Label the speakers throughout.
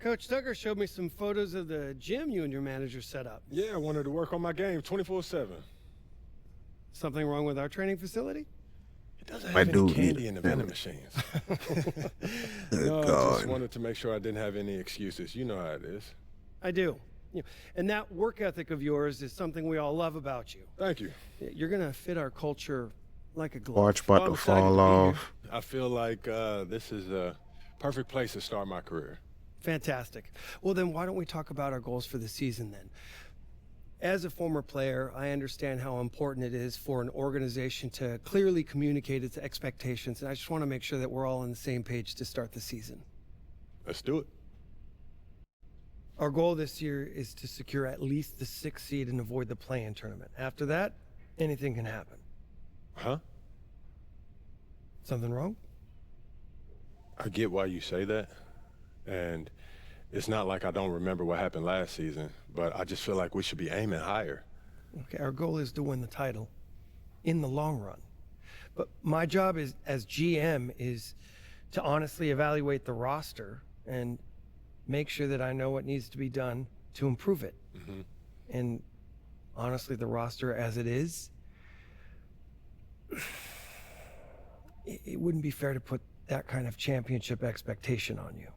Speaker 1: Coach Tucker showed me some photos of the gym you and your manager set up.
Speaker 2: Yeah, I wanted to work on my game 24/7.
Speaker 1: Something wrong with our training facility?
Speaker 2: It doesn't
Speaker 3: My
Speaker 2: have any
Speaker 3: dude
Speaker 2: candy
Speaker 3: need
Speaker 2: in the
Speaker 3: a
Speaker 2: vending
Speaker 3: sandwich.
Speaker 2: machines.
Speaker 3: Good
Speaker 2: No, I
Speaker 3: God.
Speaker 2: just wanted to make sure I didn't have any excuses. You know how it is.
Speaker 1: I do. And that work ethic of yours is something we all love about you.
Speaker 2: Thank you.
Speaker 1: You're going to fit our culture like a glove.
Speaker 3: Watch
Speaker 2: Well,
Speaker 3: about
Speaker 2: I'm
Speaker 3: to
Speaker 2: excited
Speaker 3: fall
Speaker 2: be here.
Speaker 3: off.
Speaker 2: I feel like this is a perfect place to start my career.
Speaker 1: Fantastic. Well, then why don't we talk about our goals for the season then? As a former player, I understand how important it is for an organization to clearly communicate its expectations, and I just want to make sure that we're all on the same page to start the season.
Speaker 2: Let's do it.
Speaker 1: Our goal this year is to secure at least the 6th seed and avoid the play-in tournament. After that, anything can happen.
Speaker 2: Huh?
Speaker 1: Something wrong?
Speaker 2: I get why you say that. And it's not like I don't remember what happened last season, but I just feel like we should be aiming higher.
Speaker 1: Okay, our goal is to win the title in the long run. But my job is, as GM is to honestly evaluate the roster and make sure that I know what needs to be done to improve it.
Speaker 2: Mm-hmm.
Speaker 1: And honestly, the roster as it is, it wouldn't be fair to put that kind of championship expectation on you.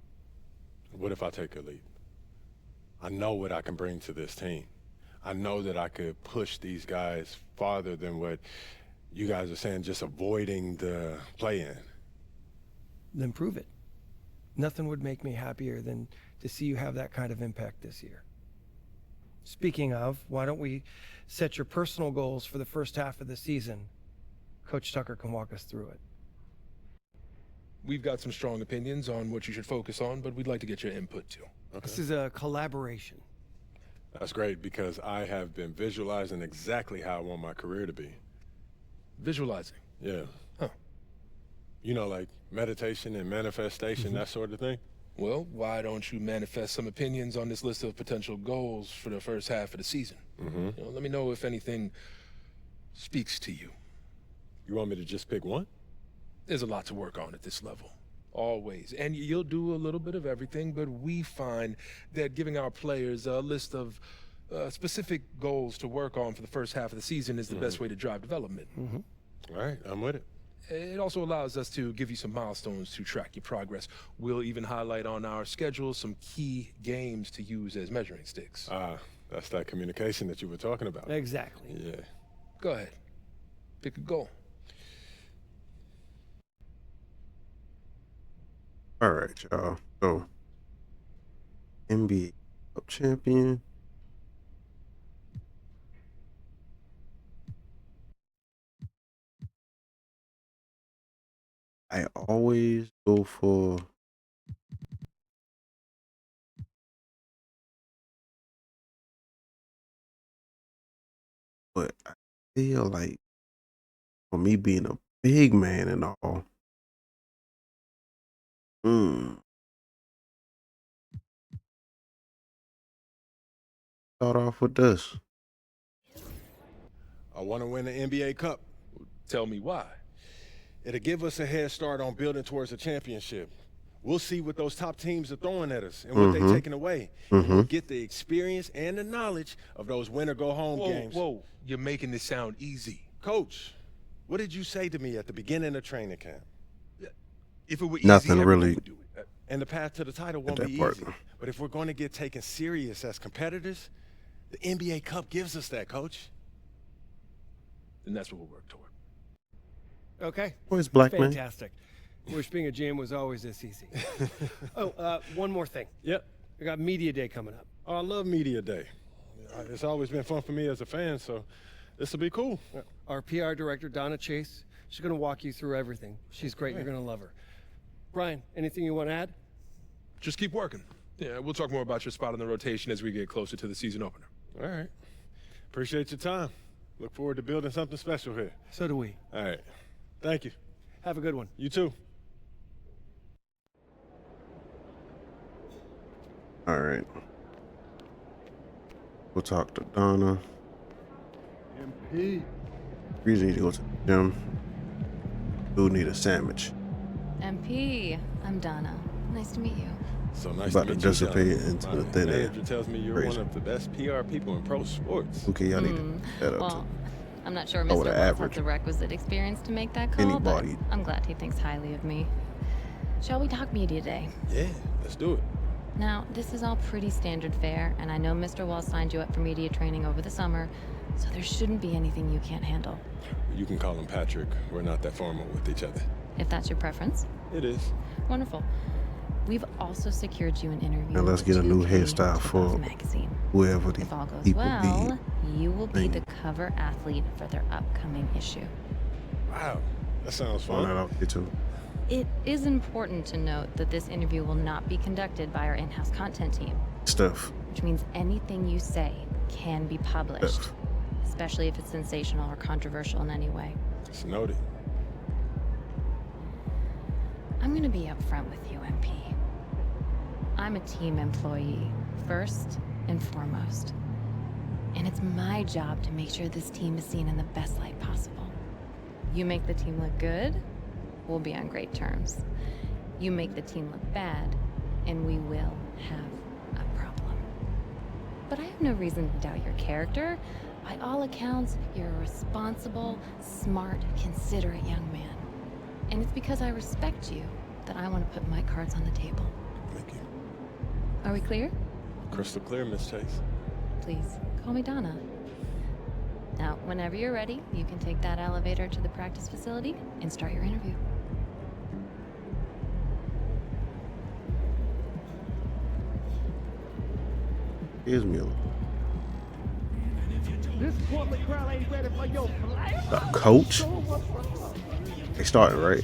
Speaker 2: What if I take a leap? I know what I can bring to this team. I know that I could push these guys farther than what you guys are saying, just avoiding the play-in.
Speaker 1: Then prove it. Nothing would make me happier than to see you have that kind of impact this year. Speaking of, why don't we set your personal goals for the first half of the season? Coach Tucker can walk us through it.
Speaker 4: We've got some strong opinions on what you should focus on, but we'd like to get your input too.
Speaker 1: This is a collaboration.
Speaker 2: That's great because I have been visualizing exactly how I want my career to be.
Speaker 4: Visualizing.
Speaker 2: Yeah.
Speaker 4: Huh.
Speaker 2: You know, like meditation and manifestation, that sort of thing.
Speaker 4: Well, why don't you manifest some opinions on this list of potential goals for the first half of the season?
Speaker 2: Mm-hmm.
Speaker 4: Let me know if anything speaks to you.
Speaker 2: You want me to just pick one?
Speaker 4: There's a lot to work on at this level, always. And you'll do a little bit of everything, but we find that giving our players a list of specific goals to work on for the first half of the season is the best way to drive development.
Speaker 2: All right, I'm with it.
Speaker 4: It also allows us to give you some milestones to track your progress. We'll even highlight on our schedule some key games to use as measuring sticks.
Speaker 2: That's that communication that you were talking about.
Speaker 1: Exactly.
Speaker 2: Yeah.
Speaker 4: Go ahead. Pick a goal.
Speaker 3: All right, y'all. So, NBA Cup champion. I always go for but I feel like for me being a big man and all, start off with this.
Speaker 2: I want to win the NBA Cup.
Speaker 4: Tell me why.
Speaker 2: It'll give us a head start on building towards a championship. We'll see what those top teams are throwing at us and what they're taking away. And we'll get the experience and the knowledge of those win-or-go-home games.
Speaker 4: Whoa, you're making this sound easy.
Speaker 2: Coach, what did you say to me at the beginning of training camp?
Speaker 4: If it were easy,
Speaker 3: Nothing
Speaker 4: everyone
Speaker 3: really.
Speaker 4: would do it.
Speaker 2: And the path to the title won't
Speaker 3: that
Speaker 2: be
Speaker 3: part.
Speaker 2: easy. But if we're going to get taken serious as competitors, the NBA Cup gives us that, Coach.
Speaker 4: And that's what we'll work toward.
Speaker 1: Okay.
Speaker 3: Where's Black Man?
Speaker 1: Fantastic. Wish being a GM was always this easy. One more thing.
Speaker 2: Yep.
Speaker 1: We got Media Day coming up.
Speaker 2: Oh, I love Media Day. It's always been fun for me as a fan, so this will be cool.
Speaker 1: Our PR director, Donna Chase, she's going to walk you through everything. She's great. You're going to love her. Brian, anything you want to add?
Speaker 4: Just keep working. Yeah, we'll talk more about your spot in the rotation as we get closer to the season opener.
Speaker 2: All right. Appreciate your time. Look forward to building something special here.
Speaker 1: So do we.
Speaker 2: All right. Thank you.
Speaker 1: Have a good one.
Speaker 2: You too.
Speaker 3: All right. We'll talk to Donna.
Speaker 2: MP.
Speaker 3: Reason need to go to the gym. Dude need a sandwich.
Speaker 5: MP, I'm Donna. Nice to meet you.
Speaker 2: So nice
Speaker 3: About
Speaker 2: to
Speaker 3: to
Speaker 2: meet you,
Speaker 3: dissipate
Speaker 2: gentlemen.
Speaker 3: into
Speaker 2: My
Speaker 3: the thin air.
Speaker 2: manager tells me you're
Speaker 3: Crazy.
Speaker 2: one of the best PR people in pro sports.
Speaker 3: Okay, y'all need to add up
Speaker 5: Well, I'm not sure
Speaker 3: Oh,
Speaker 5: Mr.
Speaker 3: the
Speaker 5: Wells has
Speaker 3: average.
Speaker 5: the requisite experience to make that call,
Speaker 3: Anybody.
Speaker 5: but I'm glad he thinks highly of me. Shall we talk media day?
Speaker 2: Yeah, let's do it.
Speaker 5: Now, this is all pretty standard fare, and I know Mr. Wells signed you up for media training over the summer, so there shouldn't be anything you can't handle.
Speaker 2: You can call him Patrick. We're not that formal with each other.
Speaker 5: If that's your preference.
Speaker 2: It is.
Speaker 5: Wonderful. We've also secured you an interview.
Speaker 3: Now let's
Speaker 5: with
Speaker 3: get a new
Speaker 5: 2K
Speaker 3: hairstyle
Speaker 5: Football
Speaker 3: for
Speaker 5: magazine.
Speaker 3: whoever the
Speaker 5: If all goes
Speaker 3: people
Speaker 5: well, you will be
Speaker 3: thing.
Speaker 5: the cover athlete for their upcoming issue.
Speaker 2: Wow, that sounds
Speaker 3: be on that
Speaker 2: fun.
Speaker 3: outfit too.
Speaker 5: It is important to note that this interview will not be conducted by our in-house content team,
Speaker 3: Stuff.
Speaker 5: which means anything you say can be published,
Speaker 3: Stuff.
Speaker 5: especially if it's sensational or controversial in any way.
Speaker 2: It's noted.
Speaker 5: I'm going to be upfront with you, MP. I'm a team employee, first and foremost. And it's my job to make sure this team is seen in the best light possible. You make the team look good, we'll be on great terms. You make the team look bad, and we will have a problem. But I have no reason to doubt your character. By all accounts, you're a responsible, smart, considerate young man. And it's because I respect you that I want to put my cards on the table.
Speaker 2: Thank you.
Speaker 5: Are we clear?
Speaker 2: Crystal clear, Miss Chase.
Speaker 5: Please, call me Donna. Now, whenever you're ready, you can take that elevator to the practice facility and start your interview.
Speaker 3: Here's me. Coach? They started, right?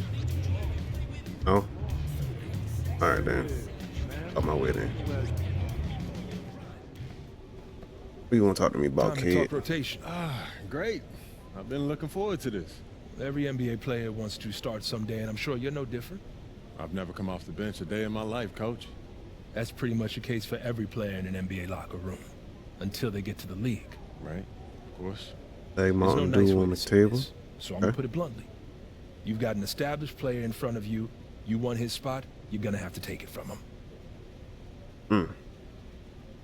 Speaker 3: No? Alright then. On my way then. What you want to talk to me about,
Speaker 4: Time to
Speaker 3: kid?
Speaker 4: talk rotation.
Speaker 2: Great. I've been looking forward to this.
Speaker 4: Every NBA player wants to start someday, and I'm sure you're no different.
Speaker 2: I've never come off the bench a day in my life, Coach.
Speaker 4: That's pretty much the case for every player in an NBA locker room, until they get to the league.
Speaker 2: Right? Of course.
Speaker 3: Hey,
Speaker 4: There's no
Speaker 3: Mountain
Speaker 4: nice
Speaker 3: Dew
Speaker 4: way
Speaker 3: on
Speaker 4: to
Speaker 3: the
Speaker 4: say
Speaker 3: table.
Speaker 4: this, so I'm gonna
Speaker 3: Okay.
Speaker 4: put it bluntly. You've got an established player in front of you. You want his spot, you're gonna have to take it from him.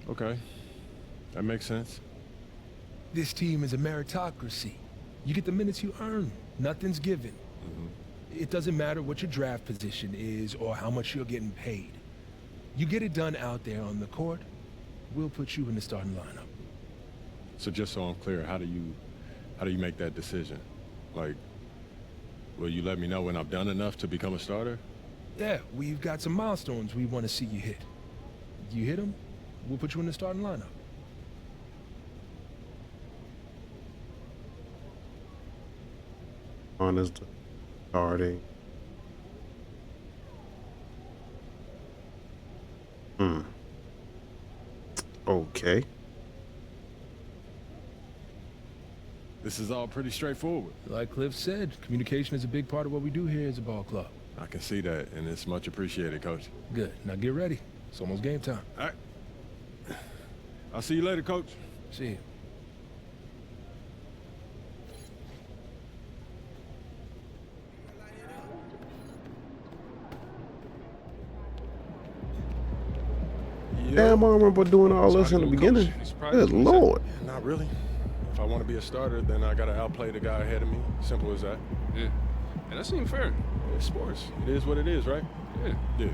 Speaker 2: Okay. That makes sense.
Speaker 4: This team is a meritocracy. You get the minutes you earn. Nothing's given. It doesn't matter what your draft position is or how much you're getting paid. You get it done out there on the court, we'll put you in the starting lineup.
Speaker 2: So just so I'm clear, how do you make that decision? Like, will you let me know when I've done enough to become a starter?
Speaker 4: Yeah, we've got some milestones we want to see you hit. You hit them, we'll put you in the starting lineup.
Speaker 3: On is the starting. Okay.
Speaker 2: This is all pretty straightforward.
Speaker 4: Like Cliff said, communication is a big part of what we do here as a ball club.
Speaker 2: I can see that, and it's much appreciated, Coach.
Speaker 4: Good. Now get ready. It's almost game time.
Speaker 2: All right. I'll see you later, Coach.
Speaker 4: See you.
Speaker 3: Damn, I remember doing all this in the
Speaker 6: Starting new
Speaker 3: beginning.
Speaker 6: coach. You surprised
Speaker 3: Good
Speaker 6: me,
Speaker 3: lord.
Speaker 2: Not really. If I want to be a starter, then I got to outplay the guy ahead of me. Simple as that.
Speaker 6: Yeah. And that seemed fair.
Speaker 2: It's sports. It is what it is, right?
Speaker 6: Yeah.
Speaker 2: Yeah.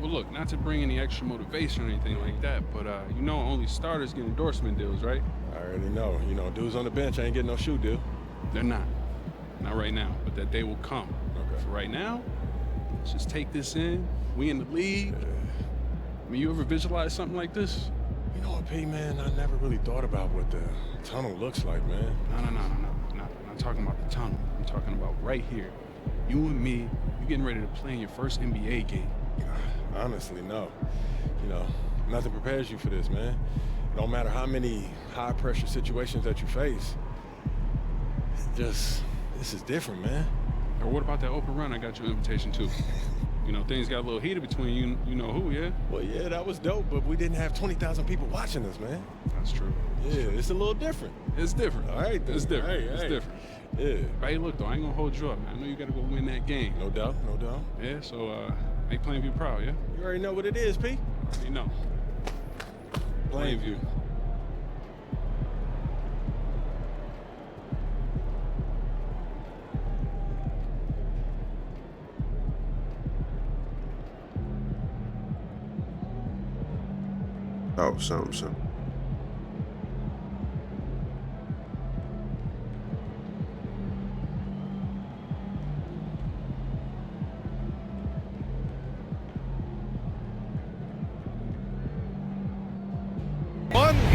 Speaker 6: Well, look, not to bring any extra motivation or anything like that, but you know only starters get endorsement deals, right?
Speaker 2: I already know. You know, dudes on the bench ain't getting no shoe deal.
Speaker 6: They're not. Not right now, but that day will come.
Speaker 2: Okay.
Speaker 6: For right now, let's just take this in. We in the league. I mean, you ever visualize something like this?
Speaker 2: You know what, P, man? I never really thought about what the tunnel looks like, man.
Speaker 6: No. I'm not talking about the tunnel. I'm talking about right here. You and me, you getting ready to play in your first NBA game.
Speaker 2: Honestly, no. You know, nothing prepares you for this, man. No matter how many high-pressure situations that you face, this is different, man.
Speaker 6: Or what about that open run I got you an invitation to? You know, things got a little heated between you know who, yeah?
Speaker 2: Well, yeah, that was dope, but we didn't have 20,000 people watching us, man.
Speaker 6: That's true.
Speaker 2: Yeah, it's a little different.
Speaker 6: It's different.
Speaker 2: All right, then.
Speaker 6: It's different.
Speaker 2: Hey,
Speaker 6: It's
Speaker 2: hey.
Speaker 6: different.
Speaker 2: Yeah.
Speaker 6: Hey, look, though, I ain't gonna hold you up, man. I know you gotta go win that game.
Speaker 2: No doubt, no doubt.
Speaker 6: Yeah, so, Make Plainview proud, yeah?
Speaker 2: You already know what it is, P.
Speaker 6: You know. Plainview.
Speaker 3: Oh, something.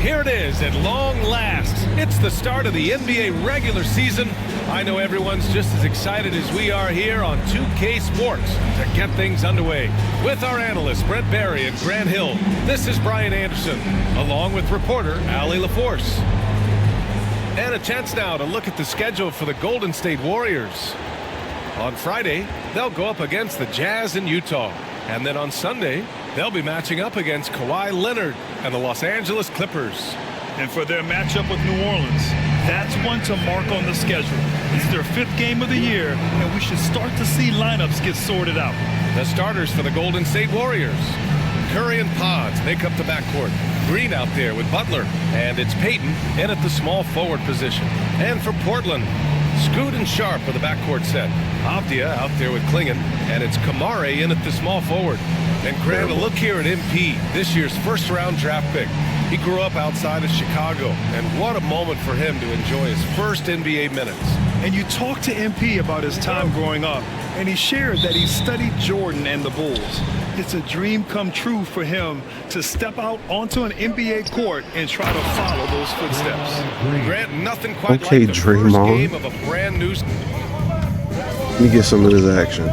Speaker 7: Here it is at long last. It's the start of the NBA regular season. I know everyone's just as excited as we are here on 2K Sports to get things underway. With our analysts Brent Barry and Grant Hill, this is Brian Anderson, along with reporter Allie LaForce. And a chance now to look at the schedule for the Golden State Warriors. On Friday, they'll go up against the Jazz in Utah. And then on Sunday, they'll be matching up against Kawhi Leonard and the Los Angeles Clippers.
Speaker 8: And for their matchup with New Orleans, that's one to mark on the schedule. It's their 5th game of the year, and we should start to see lineups get sorted out.
Speaker 7: The starters for the Golden State Warriors. Curry and Pods make up the backcourt. Green out there with Butler, and it's Payton in at the small forward position. And for Portland, Scoot and Sharp with the backcourt set. Avdia out there with Klingon, and it's Kamare in at the small forward. And Grant, a look here at MP, this year's first-round draft pick. He grew up outside of Chicago, and what a moment for him to enjoy his first NBA minutes.
Speaker 8: And you talked to MP about his time growing up, and he shared that he studied Jordan and the Bulls. It's a dream come true for him to step out onto an NBA court and try to follow those footsteps.
Speaker 7: Grant, nothing quite
Speaker 3: Okay,
Speaker 7: like the
Speaker 3: Dream
Speaker 7: first
Speaker 3: on.
Speaker 7: game of a brand new...
Speaker 3: Let me get some of this action.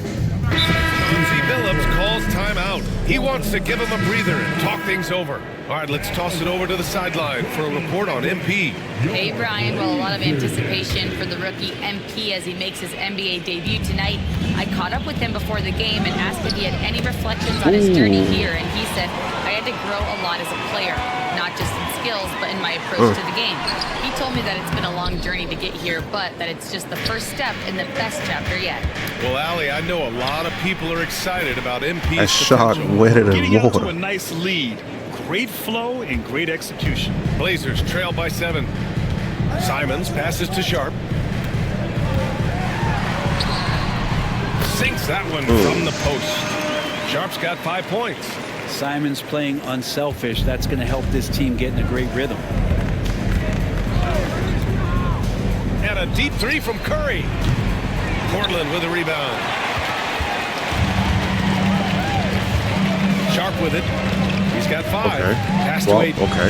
Speaker 7: Quincy Billups calls timeout. He wants to give him a breather and talk things over. All right, let's toss it over to the sideline for a report on MP.
Speaker 9: Hey, Brian. Well, a lot of anticipation for the rookie MP as he makes his NBA debut tonight. I caught up with him before the game and asked if he had any reflections on his journey here, and he said, I had to grow a lot as a player, not just in skills, but in my approach to the game. He told me that it's been a long journey to get here, but that it's just the first step in the best chapter yet.
Speaker 7: Well, Allie, I know a lot of people are excited about MP's
Speaker 3: That shot
Speaker 7: potential.
Speaker 3: wetter than
Speaker 8: Getting out to a
Speaker 3: water.
Speaker 8: nice lead. Great flow and great execution.
Speaker 7: Blazers trail by 7. Simons passes to Sharp. Sinks that one from the post. Sharp's got 5 points.
Speaker 10: Simons playing unselfish. That's going to help this team get in a great rhythm.
Speaker 7: And a deep 3 from Curry. Portland with a rebound. Sharp with it. He's got 5.
Speaker 3: Okay.
Speaker 7: Pass
Speaker 3: Well,
Speaker 7: to Ayton.
Speaker 3: okay.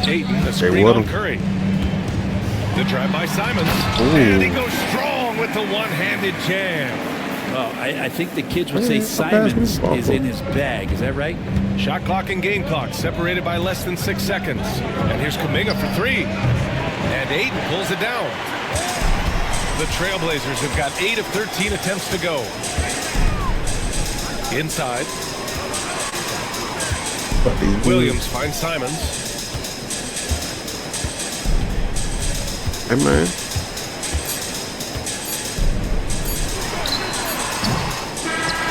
Speaker 7: Ayton, the
Speaker 3: Stay
Speaker 7: screen
Speaker 3: with
Speaker 7: on
Speaker 3: him.
Speaker 7: Curry. The drive by Simons.
Speaker 3: Ooh.
Speaker 7: And he goes strong with the one-handed jam.
Speaker 10: Well, I think the kids would say
Speaker 3: Hey, how fast
Speaker 10: Simons
Speaker 3: we
Speaker 10: is in his bag. Is that right?
Speaker 7: Shot clock and game clock separated by less than 6 seconds. And here's Kuminga for 3. And Ayton pulls it down. The Trailblazers have got 8 of 13 attempts to go. Inside. Williams finds Simons.
Speaker 3: Hey, man.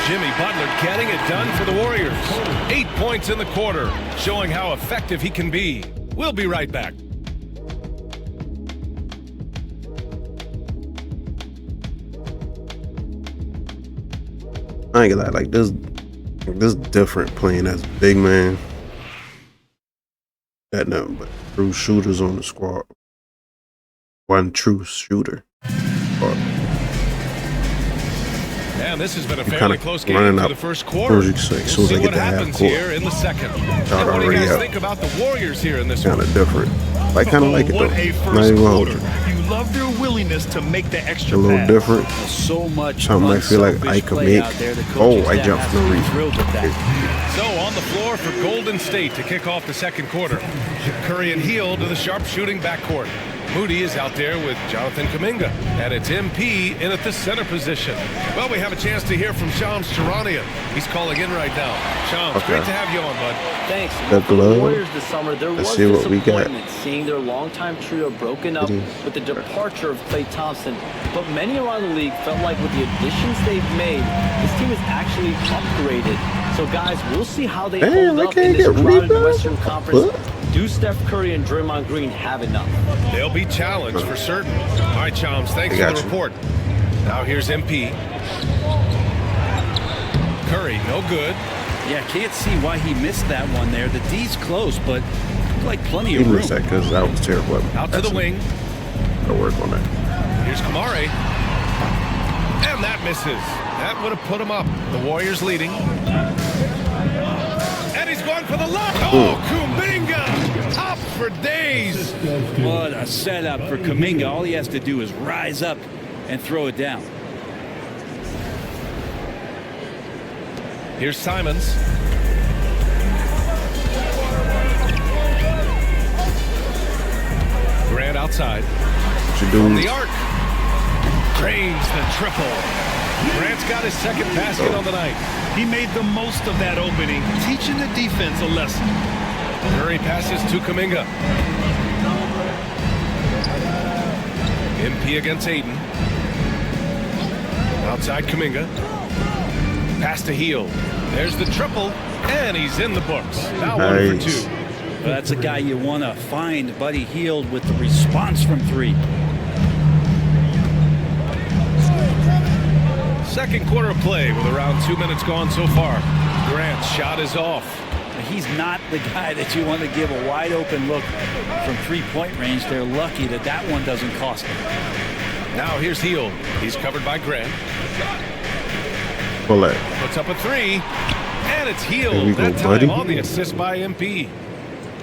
Speaker 7: Jimmy Butler getting it done for the Warriors. 8 points in the quarter, showing how effective he can be. We'll be right back.
Speaker 3: I ain't gonna lie, like this different playing as a big man. Got nothing but true shooters on the squad. One true shooter.
Speaker 7: And this has been a
Speaker 3: You
Speaker 7: fairly
Speaker 3: kinda
Speaker 7: close game
Speaker 3: running
Speaker 7: for
Speaker 3: up
Speaker 7: the first
Speaker 3: as
Speaker 7: quarter.
Speaker 3: soon as you say- as
Speaker 7: We'll
Speaker 3: soon as I
Speaker 7: see
Speaker 3: get
Speaker 7: what
Speaker 3: to half
Speaker 7: happens
Speaker 3: court.
Speaker 7: here in the second.
Speaker 3: Y'all
Speaker 7: And what do you
Speaker 3: already
Speaker 7: guys
Speaker 3: up.
Speaker 7: think about the Warriors here in this one?
Speaker 3: Kind of different. I kind of like it
Speaker 8: What
Speaker 3: though.
Speaker 8: a
Speaker 3: Not
Speaker 8: first
Speaker 3: even gonna hold
Speaker 8: quarter.
Speaker 3: you.
Speaker 8: You love their willingness to make the
Speaker 3: A
Speaker 8: extra
Speaker 3: little
Speaker 8: pass.
Speaker 3: different.
Speaker 10: So much
Speaker 3: Something I feel like I
Speaker 10: unselfish
Speaker 3: could
Speaker 10: play
Speaker 3: make.
Speaker 10: out there. The
Speaker 3: Oh,
Speaker 10: coaching
Speaker 3: I
Speaker 10: staff
Speaker 3: jumped
Speaker 10: has
Speaker 3: for
Speaker 10: to
Speaker 3: the
Speaker 10: be
Speaker 3: reach.
Speaker 10: thrilled with that.
Speaker 7: So on the floor for Golden State to kick off the second quarter. Curry and Hield to the sharp shooting backcourt. Moody is out there with Jonathan Kuminga, and it's MP in at the center position. Well, we have a chance to hear from Shams Charania. He's calling in right now. Shams, great to have you on, bud.
Speaker 11: Thanks.
Speaker 3: The
Speaker 11: For the
Speaker 3: glove.
Speaker 11: Warriors this summer, there
Speaker 3: Let's
Speaker 11: was
Speaker 3: see what we got.
Speaker 11: disappointment seeing their longtime trio broken up with the departure of Klay Thompson. But many around the league felt like with the additions they've made, this team is actually upgraded. So, guys, we'll see how they hold up in this crowded Western Conference. Do Steph Curry and Draymond Green have enough?
Speaker 7: They'll be challenged for certain. All right, Shams, thanks for the report. Now here's MP. Curry, no good.
Speaker 10: Yeah, can't see why he missed that one there. The D's close, but like plenty
Speaker 3: He
Speaker 10: of room.
Speaker 3: missed that because that was terrible.
Speaker 7: Out to the wing.
Speaker 3: I'll work on that.
Speaker 7: Here's Kamari. And that misses. That would have put him up. The Warriors leading. And he's going for the lock. Oh, Kuminga! Up for days.
Speaker 10: What a setup for Kuminga. All he has to do is rise up and throw it down.
Speaker 7: Here's Simons. Grant outside. From the arc. Drains the triple. Grant's got his second basket on the night.
Speaker 8: He made the most of that opening, teaching the defense a lesson.
Speaker 7: Curry passes to Kuminga. MP against Aiden. Outside Kuminga. Pass to Hield. There's the triple, and he's in the books. Now 1 for 2.
Speaker 10: Well, that's a guy you want to find, Buddy Hield, with the response from 3.
Speaker 7: Second quarter of play with around 2 minutes gone so far. Grant's shot is off.
Speaker 10: He's not the guy that you want to give a wide open look from 3-point range. They're lucky that that one doesn't cost them.
Speaker 7: Now here's Hield. He's covered by Grant.
Speaker 3: Pull that.
Speaker 7: Puts up a 3, and it's
Speaker 3: There we
Speaker 7: Hield
Speaker 3: go,
Speaker 7: that time
Speaker 3: buddy.
Speaker 7: on the assist by MP.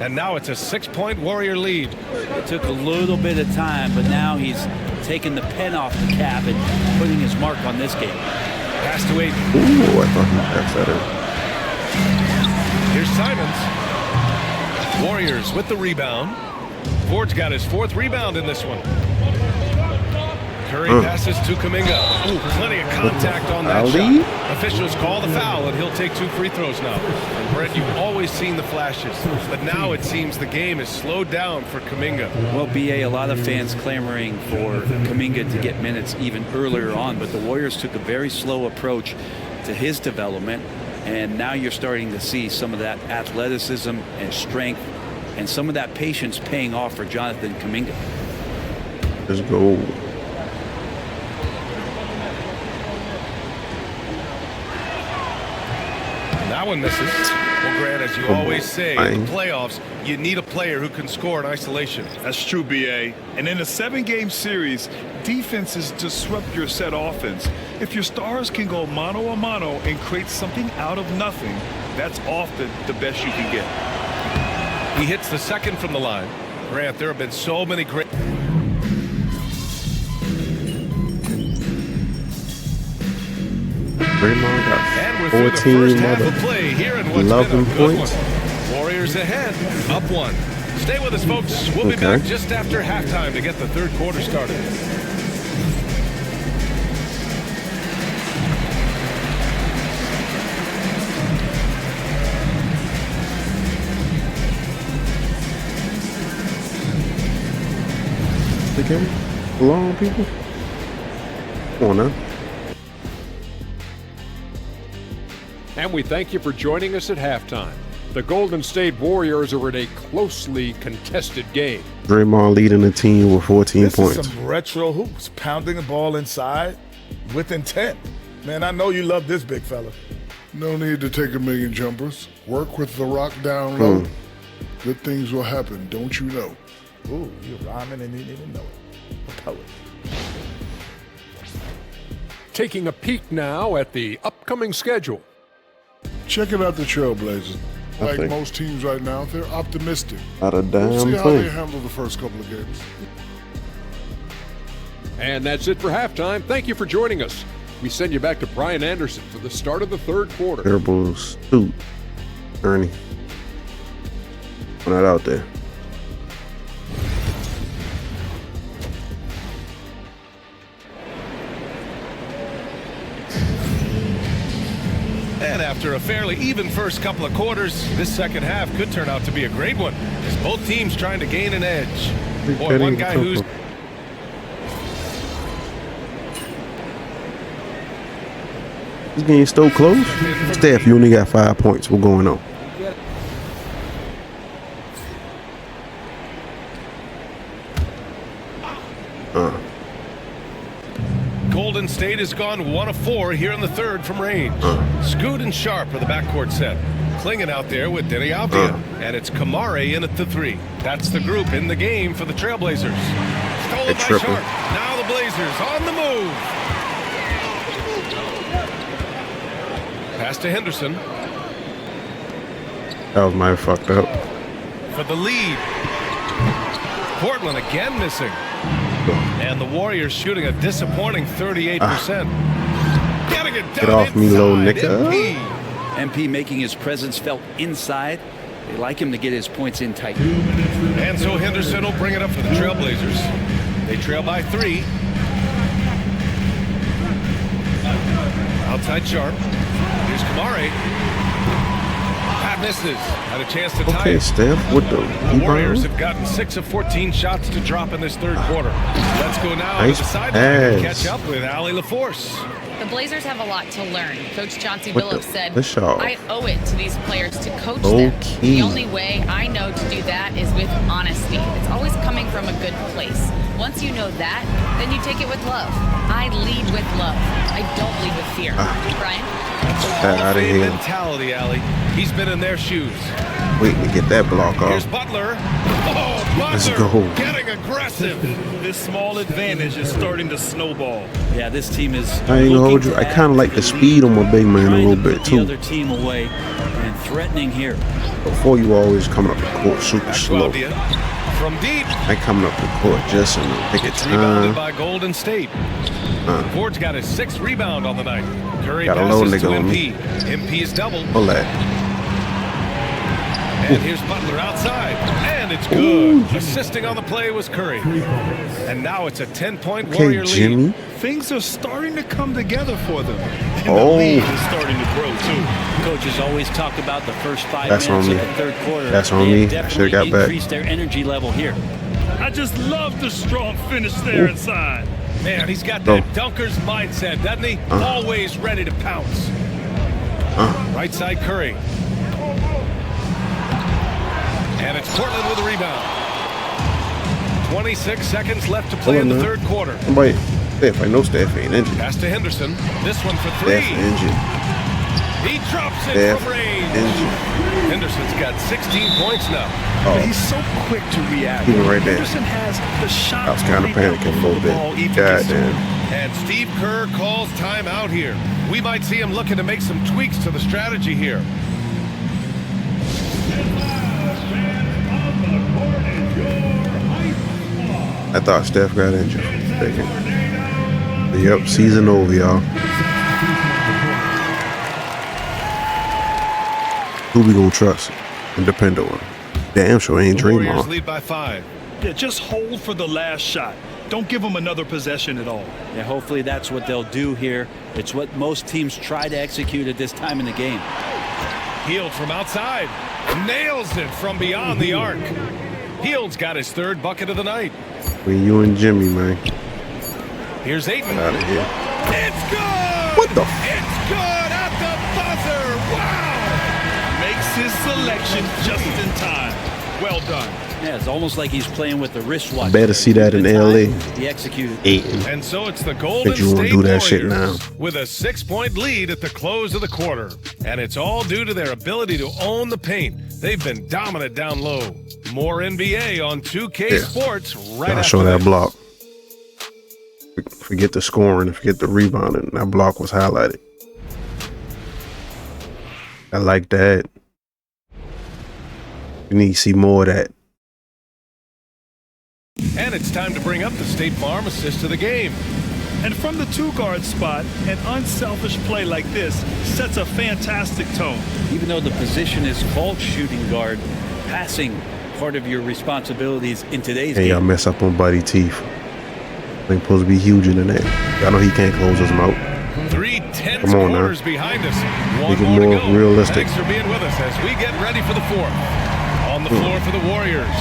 Speaker 7: And now it's a 6-point Warrior lead.
Speaker 10: It took a little bit of time, but now he's taking the pen off the cap and putting his mark on this game.
Speaker 7: Pass to Aiden.
Speaker 3: Ooh, I thought he passed that in.
Speaker 7: Here's Simons. Warriors with the rebound. Ford's got his 4th rebound in this one. Curry passes to Kuminga. Ooh, plenty of contact on that shot. Officials call the foul, and he'll take 2 free throws now. And Brett, you've always seen the flashes, but now it seems the game is slowed down for Kuminga.
Speaker 10: Well, BA, a lot of fans clamoring for Kuminga to get minutes even earlier on, but the Warriors took a very slow approach to his development, and now you're starting to see some of that athleticism and strength and some of that patience paying off for Jonathan Kuminga.
Speaker 3: Let's go.
Speaker 7: That one misses. Well, Grant, as you always say, in the playoffs, you need a player who can score in isolation.
Speaker 8: That's true, BA. And in a 7-game series, defenses disrupt your set offense. If your stars can go mano a mano and create something out of nothing, that's often the best you can get.
Speaker 7: He hits the second from the line. Grant, there have been so many great...
Speaker 3: Draymond got
Speaker 7: And we're through the
Speaker 3: 14
Speaker 7: first half of play here in what's been a
Speaker 3: 11
Speaker 7: good
Speaker 3: points.
Speaker 7: one. Warriors ahead, up 1. Stay with us, folks. We'll be back just after halftime to get the 3rd quarter started.
Speaker 3: The game? Long people? Come on now.
Speaker 12: And we thank you for joining us at halftime. The Golden State Warriors are in a closely contested game.
Speaker 3: Draymond leading the team with 14 points.
Speaker 13: This is some retro hoops, pounding the ball inside with intent. Man, I know you love this big fella.
Speaker 14: No need to take a million jumpers. Work with the rock down low. Good things will happen, don't you know?
Speaker 13: Ooh, you're rhyming and you didn't even know it. A poet.
Speaker 12: Taking a peek now at the upcoming schedule.
Speaker 14: Check it out, the Trailblazers.
Speaker 3: I
Speaker 14: Like
Speaker 3: think-
Speaker 14: most teams right now, they're optimistic.
Speaker 3: Not a
Speaker 14: We'll
Speaker 3: damn
Speaker 14: see how
Speaker 3: thing.
Speaker 14: they handle the first couple of games.
Speaker 12: And that's it for halftime. Thank you for joining us. We send you back to Brian Anderson for the start of the 3rd quarter.
Speaker 3: Terrible suit, Ernie. Put that out there.
Speaker 7: And after a fairly even first couple of quarters, this second half could turn out to be a great one, as both teams trying to gain an edge. Boy, one guy who's...
Speaker 3: This game's still close. Steph, you only got 5 points. What's going on?
Speaker 7: Golden State has gone 1 of 4 here in the third from range. Scoot and Sharp are the backcourt set. Clinging out there with Denny Avdia. And it's Kamare in at the 3. That's the group in the game for the Trailblazers. Stolen by Sharp. Now the Blazers on the move. Pass to Henderson.
Speaker 3: That was my fucked up.
Speaker 7: For the lead. Portland again missing. And the Warriors shooting a disappointing 38%. Getting it
Speaker 3: Get off me, little nigga.
Speaker 10: MP making his presence felt inside. They like him to get his points in tight.
Speaker 7: And so Henderson will bring it up for the Trailblazers. They trail by 3. Outside Sharp. Here's Kamare. Pat misses. Had a chance to tie
Speaker 3: Okay,
Speaker 7: it.
Speaker 3: Steph, what the?
Speaker 7: The Warriors have gotten 6 of 14 shots to drop in this third quarter. Let's go now to the sideline and catch up with Allie LaForce.
Speaker 9: The Blazers have a lot to learn. Coach Chauncey
Speaker 3: What
Speaker 9: Billups
Speaker 3: the-
Speaker 9: said,
Speaker 3: let's show.
Speaker 9: I owe it to these players to coach them.
Speaker 3: Okay.
Speaker 9: The only way I know to do that is with honesty. It's always coming from a good place. Once you know that, then you take it with love. I lead with love. I don't lead with fear. Brian?
Speaker 3: Get out of here.
Speaker 7: Mentality, Allie. He's been in their shoes.
Speaker 3: Waiting to get that block
Speaker 7: Here's
Speaker 3: off.
Speaker 7: Butler. Oh, Butler
Speaker 3: Let's go.
Speaker 7: getting aggressive.
Speaker 8: This small advantage is starting to snowball.
Speaker 10: Yeah, this team is.
Speaker 3: I ain't gonna hold you. I kind of like the speed on my big man a little bit
Speaker 10: The
Speaker 3: too.
Speaker 10: other team away and threatening here.
Speaker 3: Before you always coming up the court super slow.
Speaker 7: Claudia from deep.
Speaker 3: I coming up the court just in the nick of
Speaker 7: It's rebounded
Speaker 3: time.
Speaker 7: by Golden State. Ford's got his 6th rebound on the night. Curry
Speaker 3: Got a low
Speaker 7: passes to
Speaker 3: nigga on
Speaker 7: MP.
Speaker 3: me.
Speaker 7: MP is doubled.
Speaker 3: Hold that.
Speaker 7: And here's Butler outside. And it's good. Assisting on the play was Curry. And now it's a 10-point
Speaker 3: Okay,
Speaker 7: Warrior
Speaker 3: Jimmy.
Speaker 7: lead.
Speaker 8: Things are starting to come together for them. And
Speaker 3: Oh.
Speaker 8: the lead is starting to grow too.
Speaker 10: Coach has always talked about the first 5
Speaker 3: That's on
Speaker 10: minutes
Speaker 3: me.
Speaker 10: of the third quarter.
Speaker 3: That's on
Speaker 10: They
Speaker 3: me.
Speaker 10: have
Speaker 3: I
Speaker 10: definitely
Speaker 3: should've got back.
Speaker 10: increased their energy level here.
Speaker 8: I just love the strong finish there inside.
Speaker 7: Man, he's got
Speaker 3: Go.
Speaker 7: that dunker's mindset, doesn't he? Always ready to pounce. Right side Curry. And it's Portland with a rebound. 26 seconds left to play
Speaker 3: Hold
Speaker 7: in
Speaker 3: on,
Speaker 7: the
Speaker 3: man.
Speaker 7: third quarter.
Speaker 3: Wait, Steph, I know Steph ain't injured.
Speaker 7: Pass to Henderson. This one for 3.
Speaker 3: Steph injured.
Speaker 7: He drops it
Speaker 3: Steph
Speaker 7: from range.
Speaker 3: injured.
Speaker 7: Henderson's got 16 points now.
Speaker 3: Oh,
Speaker 8: He's so quick to react.
Speaker 3: He was right there.
Speaker 8: Henderson has the shot.
Speaker 3: I was kind of
Speaker 8: to make
Speaker 3: panicking a
Speaker 8: the
Speaker 3: little
Speaker 8: ball
Speaker 3: bit.
Speaker 8: even
Speaker 3: God
Speaker 8: gets-
Speaker 3: damn.
Speaker 7: And Steve Kerr calls timeout here. We might see him looking to make some tweaks to the strategy here.
Speaker 3: I thought Steph got injured. Yep, season over, y'all. Who we gonna trust and depend on? Damn sure ain't
Speaker 7: Warriors
Speaker 3: Draymond.
Speaker 7: lead by 5.
Speaker 8: Yeah, just hold for the last shot. Don't give them another possession at all.
Speaker 10: Yeah, hopefully that's what they'll do here. It's what most teams try to execute at this time in the game.
Speaker 7: Hield from outside. Nails it from beyond the arc. Hield's got his 3rd bucket of the night.
Speaker 3: When you and Jimmy, man.
Speaker 7: Here's Ayton.
Speaker 3: Out of here.
Speaker 7: It's good!
Speaker 3: What the?
Speaker 7: It's good at the buzzer! Wow!
Speaker 8: Makes his selection just in time. Well done.
Speaker 10: Yeah, it's almost like he's playing with the wristwatch.
Speaker 3: Better see that in LA.
Speaker 10: He executed.
Speaker 3: Ayton.
Speaker 7: And so it's the Golden
Speaker 3: Bet you won't
Speaker 7: State
Speaker 3: do that shit
Speaker 7: Warriors
Speaker 3: now.
Speaker 7: with a 6-point lead at the close of the quarter. And it's all due to their ability to own the paint. They've been dominant down low. More NBA on 2K
Speaker 3: Yeah.
Speaker 7: Sports right
Speaker 3: I'll
Speaker 7: after
Speaker 3: show that
Speaker 7: this.
Speaker 3: block. Forget the scoring, forget the rebounding. That block was highlighted. I like that. We need to see more of that.
Speaker 7: And it's time to bring up the State Farm assist of the game.
Speaker 8: And from the 2-guard spot, an unselfish play like this sets a fantastic tone.
Speaker 10: Even though the position is called shooting guard, passing part of your responsibilities in today's
Speaker 3: Hey, y'all
Speaker 10: game.
Speaker 3: mess up on Buddy Teeth. Ain't supposed to be huge in the net. Y'all know he can't close his mouth.
Speaker 7: 3 tense
Speaker 3: Come on now.
Speaker 7: quarters behind us. One
Speaker 3: Make it
Speaker 7: more to
Speaker 3: more
Speaker 7: go.
Speaker 3: realistic.
Speaker 7: Thanks for being with us as we get ready for the fourth. On the floor for the Warriors,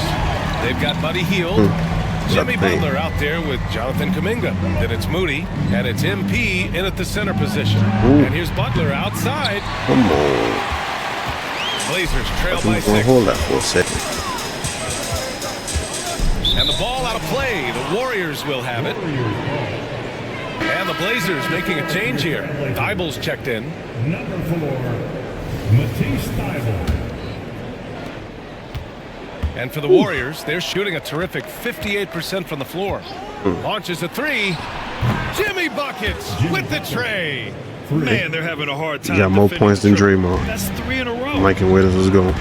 Speaker 7: they've got Buddy Hield, Jimmy Butler out there with Jonathan Kuminga. Then it's Moody, and it's MP in at the center position.
Speaker 3: Ooh.
Speaker 7: And here's Butler outside.
Speaker 3: Come on.
Speaker 7: Blazers trail
Speaker 3: I'm
Speaker 7: by
Speaker 3: gonna
Speaker 7: 6.
Speaker 3: hold that for a second.
Speaker 7: And the ball out of play. The Warriors will have it. And the Blazers making a change here. Thybulle's checked in.
Speaker 15: Number 4, Matisse Thybulle.
Speaker 7: And for the Warriors, they're shooting a terrific 58% from the floor. Launches a 3. Jimmy buckets with the tray.
Speaker 8: Man, they're having a hard time.
Speaker 3: He got more points than Draymond.
Speaker 8: That's 3 in a row.
Speaker 3: I'm liking where this is going.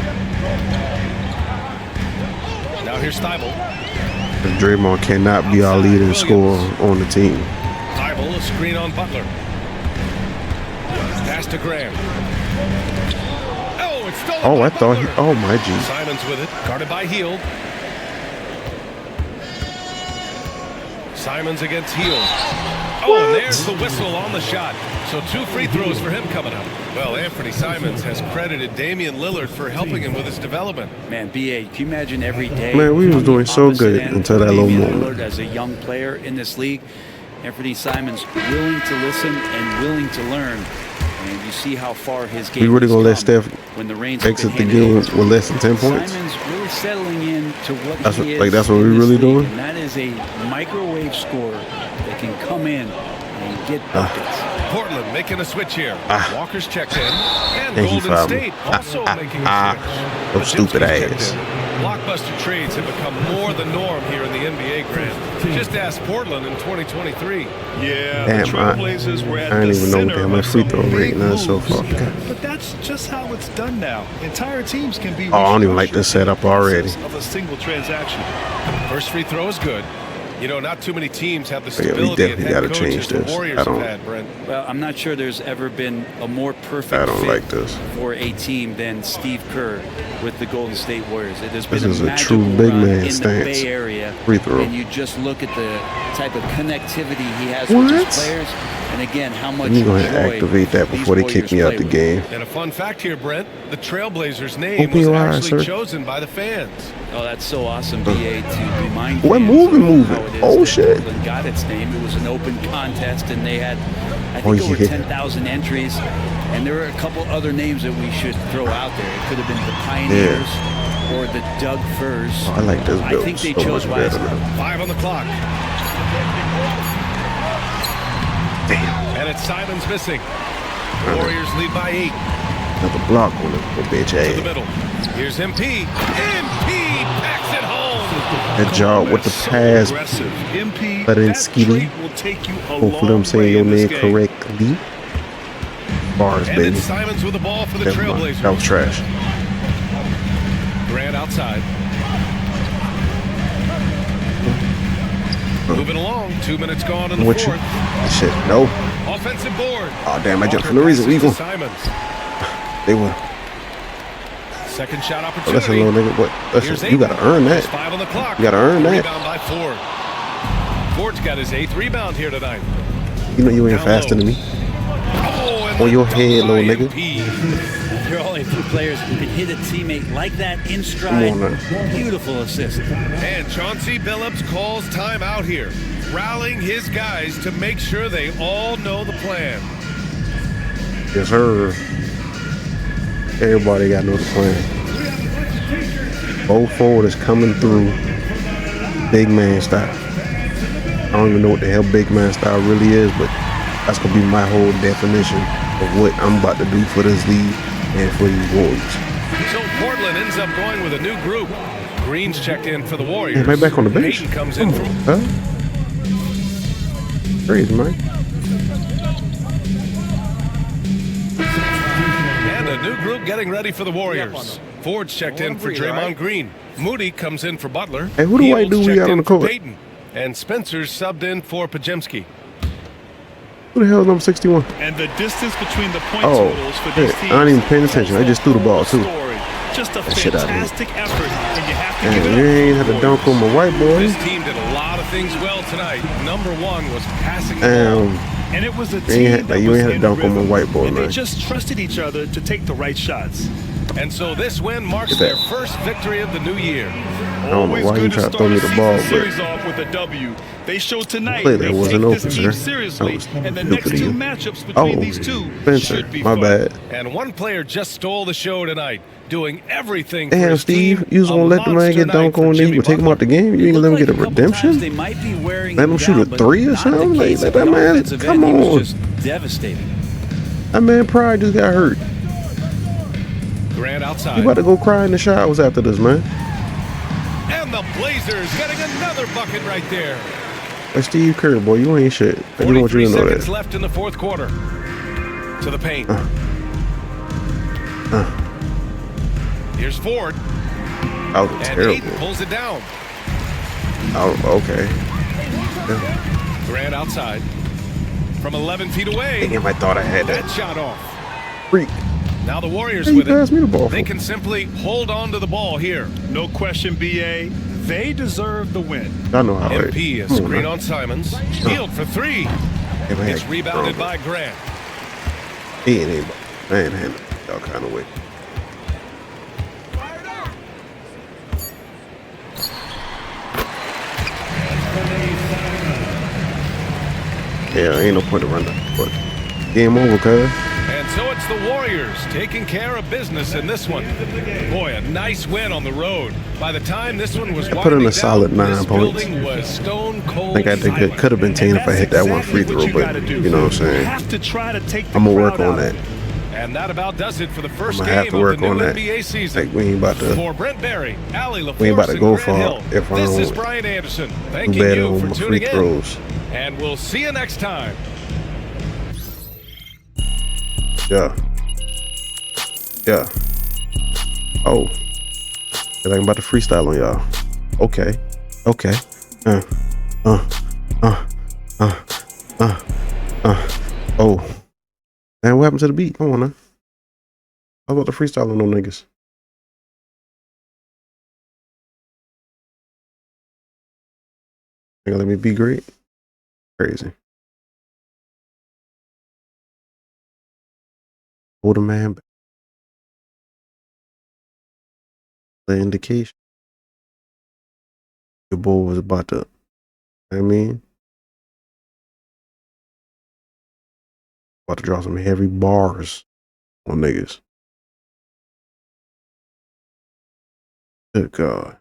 Speaker 7: Now here's Thybulle.
Speaker 3: Draymond cannot be our leading scorer on the team.
Speaker 7: Thybulle, a screen on Butler. Pass to Graham. Oh, it's stolen
Speaker 3: Oh,
Speaker 7: by
Speaker 3: I thought he.
Speaker 7: Butler.
Speaker 3: Oh my G.
Speaker 7: Simons with it, guarded by Hield. Simons against Hield. Oh, and there's the whistle on the shot. So 2 free throws for him coming up. Well, Anthony Simons has credited Damian Lillard for helping him with his development.
Speaker 10: Man, BA, can you imagine every day?
Speaker 3: Man, we was
Speaker 10: on the
Speaker 3: doing so
Speaker 10: opposite
Speaker 3: good
Speaker 10: end,
Speaker 3: until that little
Speaker 10: Damian
Speaker 3: moment.
Speaker 10: Lillard as a young player in this league. Anthony Simons willing to listen and willing to learn. And you see how far his game
Speaker 3: We really gonna let
Speaker 10: has come
Speaker 3: Steph
Speaker 10: when the reins have
Speaker 3: exit the
Speaker 10: been
Speaker 3: game
Speaker 10: handed over.
Speaker 3: with less than 10 points?
Speaker 10: Simons really settling in to what
Speaker 3: That's
Speaker 10: he
Speaker 3: what-
Speaker 10: is.
Speaker 3: like, that's what
Speaker 10: in
Speaker 3: we
Speaker 10: this
Speaker 3: really
Speaker 10: league,
Speaker 3: doing?
Speaker 10: And that is a microwave scorer that can come in and get buckets.
Speaker 7: Portland making a switch here. Walker's checked in. And
Speaker 3: And he
Speaker 7: Golden
Speaker 3: fouled me.
Speaker 7: State also making a switch.
Speaker 3: Those stupid
Speaker 7: Podziemski's checked
Speaker 3: ass.
Speaker 7: in. Blockbuster trades have become more the norm here in the NBA, Grant. Just ask Portland in 2023.
Speaker 8: Yeah,
Speaker 3: Damn,
Speaker 8: the Trailblazers were at
Speaker 3: I
Speaker 8: the
Speaker 3: didn't even know what
Speaker 8: center
Speaker 3: the hell my
Speaker 8: of
Speaker 3: free
Speaker 8: some
Speaker 3: throw
Speaker 8: big
Speaker 3: rating is so
Speaker 8: moves.
Speaker 3: far.
Speaker 8: But that's just how it's done now. Entire teams can be
Speaker 3: Oh, I don't even like
Speaker 8: restructured
Speaker 3: this
Speaker 8: in the
Speaker 3: setup already.
Speaker 8: process of a single transaction.
Speaker 7: First free throw is good. You know, not too many teams have the
Speaker 3: Yeah, we
Speaker 7: stability
Speaker 3: definitely
Speaker 7: and head
Speaker 3: gotta
Speaker 7: coaches
Speaker 3: change
Speaker 7: the
Speaker 3: this.
Speaker 7: Warriors
Speaker 3: I
Speaker 7: have
Speaker 3: don't-
Speaker 7: had, Brent.
Speaker 10: Well, I'm not sure there's ever been a more perfect
Speaker 3: I don't
Speaker 10: fit
Speaker 3: like this.
Speaker 10: for a team than Steve Kerr with the Golden State Warriors. It has
Speaker 3: This
Speaker 10: been
Speaker 3: is
Speaker 10: a
Speaker 3: a
Speaker 10: magical
Speaker 3: true big
Speaker 10: run
Speaker 3: man
Speaker 10: in the
Speaker 3: stance.
Speaker 10: Bay Area.
Speaker 3: Free throw.
Speaker 10: And you just look at the type of connectivity he has with
Speaker 3: What?
Speaker 10: his players, and again, how much
Speaker 3: You go ahead and
Speaker 10: joy
Speaker 3: activate that
Speaker 10: these
Speaker 3: before they kick
Speaker 10: Warriors
Speaker 3: me out
Speaker 10: play
Speaker 3: the
Speaker 10: with.
Speaker 3: game.
Speaker 7: And a fun fact here, Brent, the Trailblazers name
Speaker 3: Open
Speaker 7: was
Speaker 3: your eyes,
Speaker 7: actually
Speaker 3: sir.
Speaker 7: chosen by the fans.
Speaker 10: Oh, that's so awesome, BA, to remind
Speaker 3: What
Speaker 10: fans
Speaker 3: moving?
Speaker 10: of how it is
Speaker 3: Oh,
Speaker 10: that
Speaker 3: shit.
Speaker 10: Portland got its name. It was an open contest, and they had, I
Speaker 3: Oh,
Speaker 10: think, over
Speaker 3: yeah.
Speaker 10: 10,000 entries. And there were a couple other names that we should throw out there. It could have been the Pioneers or the Doug Furs.
Speaker 3: Oh, I like this
Speaker 10: I
Speaker 3: build
Speaker 10: think they
Speaker 3: so
Speaker 10: chose
Speaker 3: much better
Speaker 10: wisely.
Speaker 3: now.
Speaker 7: 5 on the clock.
Speaker 3: Damn.
Speaker 7: And it's Simons missing. Warriors lead by 8.
Speaker 3: Another block on the bitch
Speaker 7: To the
Speaker 3: ass.
Speaker 7: middle. Here's MP. MP packs it home.
Speaker 3: That job with the pass.
Speaker 8: Aggressive. MP,
Speaker 3: Better than
Speaker 8: that
Speaker 3: Skeety.
Speaker 8: trait will take you a
Speaker 3: Hopefully
Speaker 8: long
Speaker 3: I'm saying
Speaker 8: way
Speaker 3: your
Speaker 8: in this
Speaker 3: name
Speaker 8: game.
Speaker 3: correctly. Bars,
Speaker 7: And
Speaker 3: baby.
Speaker 7: it's Simons with the ball for the
Speaker 3: Never mind.
Speaker 7: Trailblazers.
Speaker 3: That was trash.
Speaker 7: Grant outside. Moving along. 2 minutes gone in the
Speaker 3: What you?
Speaker 7: fourth.
Speaker 3: Shit, no.
Speaker 7: Offensive board.
Speaker 3: Oh, damn, I jumped
Speaker 7: Walker
Speaker 3: for no reason.
Speaker 7: passes
Speaker 3: We
Speaker 7: to
Speaker 3: go.
Speaker 7: Simons.
Speaker 3: They won.
Speaker 7: Second shot
Speaker 3: Oh,
Speaker 7: opportunity.
Speaker 3: listen, little nigga. What?
Speaker 7: Here's
Speaker 3: Listen, you
Speaker 7: Ayton.
Speaker 3: gotta earn that.
Speaker 7: There's 5 on the clock.
Speaker 3: You gotta earn that.
Speaker 7: Rebound by Ford. Ford's got his 8th rebound here tonight.
Speaker 3: You know you ain't
Speaker 7: Down
Speaker 3: faster
Speaker 7: low.
Speaker 3: than me.
Speaker 7: Oh, and
Speaker 3: On your
Speaker 7: the
Speaker 3: head,
Speaker 7: dunk
Speaker 3: little
Speaker 7: by
Speaker 3: nigga.
Speaker 7: MP.
Speaker 10: There are only a few players who can hit a teammate like that in
Speaker 3: Come
Speaker 10: stride.
Speaker 3: on now.
Speaker 10: Beautiful assist.
Speaker 7: And Chauncey Billups calls time out here, rallying his guys to make sure they all know the plan.
Speaker 3: Yes, sir. Everybody got to know the plan. Both forward is coming through big man style. I don't even know what the hell big man style really is, but that's going to be my whole definition of what I'm about to do for this league and for these Warriors.
Speaker 7: So Portland ends up going with a new group. Green's checked in for the Warriors.
Speaker 3: Hey, right back on the bench.
Speaker 7: Payton comes in from
Speaker 3: Huh? Crazy, man.
Speaker 7: and a new group getting ready for the Warriors. Ford's checked in for Draymond Green. Moody comes in for Butler.
Speaker 3: Hey, who do white
Speaker 7: Hield's
Speaker 3: dude we
Speaker 7: checked
Speaker 3: got on
Speaker 7: in
Speaker 3: the
Speaker 7: for
Speaker 3: court?
Speaker 7: Payton. And Spencer's subbed in for Podziemski.
Speaker 3: Who the hell is number 61?
Speaker 8: And the distance between the point
Speaker 3: Oh,
Speaker 8: totals for
Speaker 3: hey,
Speaker 8: these
Speaker 3: I
Speaker 8: teams.
Speaker 3: ain't even paying attention. I just threw the ball, too.
Speaker 8: Story. Just a
Speaker 3: That shit out of here.
Speaker 8: fantastic effort, and you have to
Speaker 3: Damn,
Speaker 8: give
Speaker 3: you
Speaker 8: it up.
Speaker 3: ain't had to dunk on my white boy.
Speaker 7: This team did a lot of things well tonight. Number one was passing the ball.
Speaker 8: And it was a
Speaker 3: You
Speaker 8: team
Speaker 3: ain't
Speaker 8: that
Speaker 3: you
Speaker 8: was
Speaker 3: ain't had
Speaker 8: in
Speaker 3: to
Speaker 8: the
Speaker 3: dunk on my
Speaker 8: rhythm,
Speaker 3: whiteboard,
Speaker 8: and they
Speaker 3: man.
Speaker 8: just trusted each other to take the right shots.
Speaker 7: And so this win marks
Speaker 3: Get that.
Speaker 7: their first victory of the new year.
Speaker 3: I don't know
Speaker 8: Always
Speaker 3: why you
Speaker 8: good to
Speaker 3: try to
Speaker 8: start
Speaker 3: throw me
Speaker 8: a
Speaker 3: the
Speaker 8: season
Speaker 3: ball, but
Speaker 8: series off with a W. They showed tonight
Speaker 3: play
Speaker 8: they
Speaker 3: that wasn't
Speaker 8: take
Speaker 3: open,
Speaker 8: this team
Speaker 3: sir.
Speaker 8: seriously,
Speaker 3: That was
Speaker 8: and the
Speaker 3: good
Speaker 8: next
Speaker 3: for
Speaker 8: two
Speaker 3: you.
Speaker 8: matchups between
Speaker 3: Oh,
Speaker 8: these two
Speaker 3: Spencer,
Speaker 8: should be
Speaker 3: my
Speaker 8: fun.
Speaker 3: bad.
Speaker 7: And one player just stole the show tonight, doing everything for
Speaker 3: Damn,
Speaker 7: his
Speaker 3: Steve,
Speaker 7: team.
Speaker 3: you was gonna
Speaker 7: A
Speaker 3: let the man
Speaker 7: monster
Speaker 3: get
Speaker 7: night
Speaker 3: dunk
Speaker 7: for
Speaker 3: on, then
Speaker 7: Jimmy
Speaker 3: you gonna take him
Speaker 7: Butler.
Speaker 3: out the game? You
Speaker 10: It
Speaker 3: ain't gonna let him
Speaker 10: looked
Speaker 3: get a
Speaker 10: like a couple times
Speaker 3: redemption?
Speaker 10: they might be wearing
Speaker 3: Let
Speaker 10: him
Speaker 3: him shoot
Speaker 10: down,
Speaker 3: a
Speaker 10: but
Speaker 3: three or
Speaker 10: not the
Speaker 3: something? Like,
Speaker 10: case
Speaker 3: let
Speaker 10: at
Speaker 3: that
Speaker 10: the
Speaker 3: man
Speaker 10: offensive
Speaker 3: come
Speaker 10: end. He
Speaker 3: on.
Speaker 10: was just devastating.
Speaker 3: That man Pride just got hurt.
Speaker 7: Grant outside.
Speaker 3: You about to go cry in the showers after this, man.
Speaker 7: And the Blazers getting another bucket right there.
Speaker 3: Like Steve Kerr, boy, you ain't shit. I just want
Speaker 7: 43
Speaker 3: you to know
Speaker 7: seconds
Speaker 3: that.
Speaker 7: left in the fourth quarter. To the paint. Here's Ford.
Speaker 3: That was
Speaker 7: And
Speaker 3: terrible.
Speaker 7: Ayton pulls it down.
Speaker 3: Oh, okay.
Speaker 7: Grant outside. From 11 feet away.
Speaker 3: Damn, I thought I had
Speaker 7: That
Speaker 3: that.
Speaker 7: shot off.
Speaker 3: Freak.
Speaker 7: Now the Warriors
Speaker 3: Hey, you
Speaker 7: with it.
Speaker 3: passed me the ball.
Speaker 7: They can simply hold on to the ball here.
Speaker 8: No question, BA. They deserve the win.
Speaker 3: I know how it
Speaker 7: MP
Speaker 3: is.
Speaker 7: is
Speaker 3: Come on,
Speaker 7: screen
Speaker 3: man.
Speaker 7: on Simons. Healed for three.
Speaker 3: Hey, man,
Speaker 7: It's rebounded
Speaker 3: bro.
Speaker 7: by Grant.
Speaker 3: He ain't anybody. Manhandle y'all kind of way. Yeah, ain't no point to run that. But game over, cuz.
Speaker 7: And so it's the Warriors taking care of business in this one. Boy, a nice win on the road. By the time this one was
Speaker 3: I put in
Speaker 7: winding
Speaker 3: a solid
Speaker 7: down,
Speaker 3: 9
Speaker 7: this
Speaker 3: points.
Speaker 7: building was stone cold
Speaker 3: I think it could have been 10 if I hit that one free throw, but you know what I'm saying.
Speaker 8: Have to try to take the
Speaker 3: I'm gonna work
Speaker 8: crowd
Speaker 3: on
Speaker 8: out.
Speaker 3: that.
Speaker 7: And that about does it for the
Speaker 3: I'm
Speaker 7: first
Speaker 3: gonna have
Speaker 7: game
Speaker 3: to
Speaker 7: of
Speaker 3: work
Speaker 7: the
Speaker 3: on
Speaker 7: new
Speaker 3: that.
Speaker 7: NBA season.
Speaker 3: Like we ain't about to.
Speaker 7: For Brent Berry, Allie LaForce,
Speaker 3: We ain't about to
Speaker 7: and
Speaker 3: go
Speaker 7: Grant
Speaker 3: far
Speaker 7: Hill,
Speaker 3: if I
Speaker 7: this is
Speaker 3: don't
Speaker 7: Brian Anderson.
Speaker 3: do
Speaker 7: Thanking
Speaker 3: better
Speaker 7: you
Speaker 3: on
Speaker 7: for
Speaker 3: my free
Speaker 7: tuning in.
Speaker 3: throws.
Speaker 7: And we'll see you next time.
Speaker 3: Yeah. Yeah. Oh. Feel like I'm about to freestyle on y'all. Okay. Okay. Oh. Man, what happened to the beat? Come on now. I was about to freestyle on them niggas. You gonna let me be great? Crazy. Hold a man back. The indication. Your boy was about to, I mean, about to draw some heavy bars on niggas. Good God.